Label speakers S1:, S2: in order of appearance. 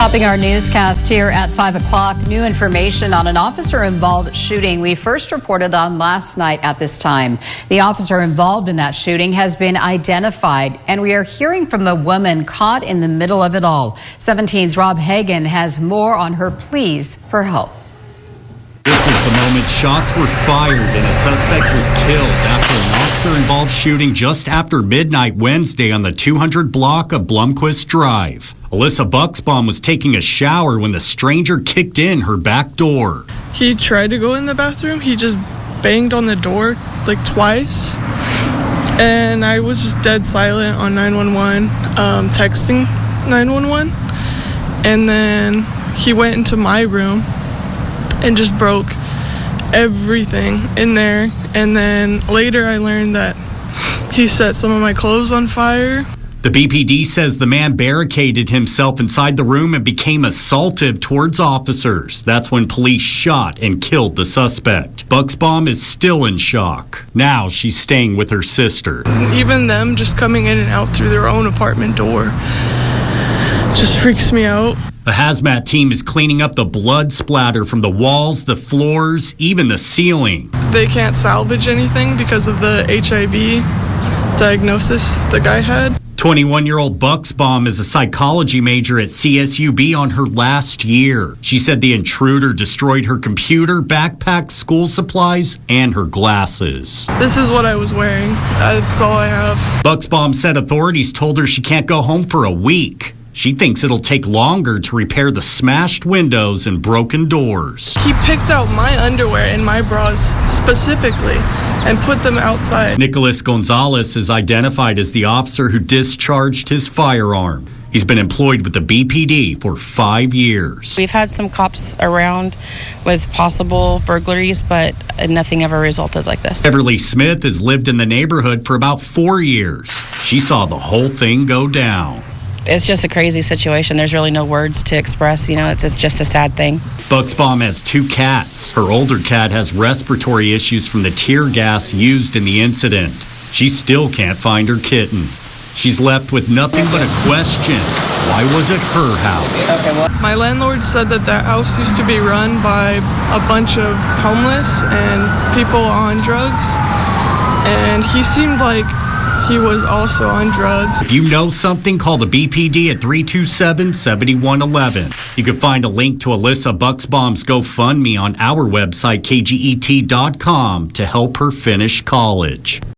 S1: Topping our newscast here at 5 o'clock, new information on an officer-involved shooting we first reported on last night at this time. The officer involved in that shooting has been identified, and we are hearing from the woman caught in the middle of it all. 17's Rob Hagan has more on her pleas for help.
S2: This was the moment shots were fired and a suspect was killed after an officer-involved shooting just after midnight Wednesday on the 200 block of Blomquist Drive. Alyssa Bucksbaum was taking a shower when the stranger kicked in her back door.
S3: He tried to go in the bathroom. He just banged on the door like twice. And I was just dead silent on 911, texting 911. And then he went into my room and just broke everything in there. And then later I learned that he set some of my clothes on fire.
S2: The BPD says the man barricaded himself inside the room and became assaultive towards officers. That's when police shot and killed the suspect. Bucksbaum is still in shock. Now she's staying with her sister.
S3: Even them just coming in and out through their own apartment door just freaks me out.
S2: A hazmat team is cleaning up the blood splatter from the walls, the floors, even the ceiling.
S3: They can't salvage anything because of the HIV diagnosis the guy had.
S2: 21-year-old Bucksbaum is a psychology major at CSUB on her last year. She said the intruder destroyed her computer, backpack, school supplies, and her glasses.
S3: This is what I was wearing. That's all I have.
S2: Bucksbaum said authorities told her she can't go home for a week. She thinks it'll take longer to repair the smashed windows and broken doors.
S3: He picked out my underwear and my bras specifically and put them outside.
S2: Nicholas Gonzalez is identified as the officer who discharged his firearm. He's been employed with the BPD for 5 years.
S4: We've had some cops around with possible burglaries, but nothing ever resulted like this.
S2: Beverly Smith has lived in the neighborhood for about 4 years. She saw the whole thing go down.
S4: It's just a crazy situation. There's really no words to express, it's just a sad thing.
S2: Bucksbaum has 2 cats. Her older cat has respiratory issues from the tear gas used in the incident. She still can't find her kitten. She's left with nothing but a question. Why was it her house?
S3: My landlord said that house used to be run by a bunch of homeless and people on drugs. And he seemed like he was also on drugs.
S2: If you know something, call the BPD at 327-7111. You can find a link to Alyssa Bucksbaum's GoFundMe on our website, kget.com, to help her finish college.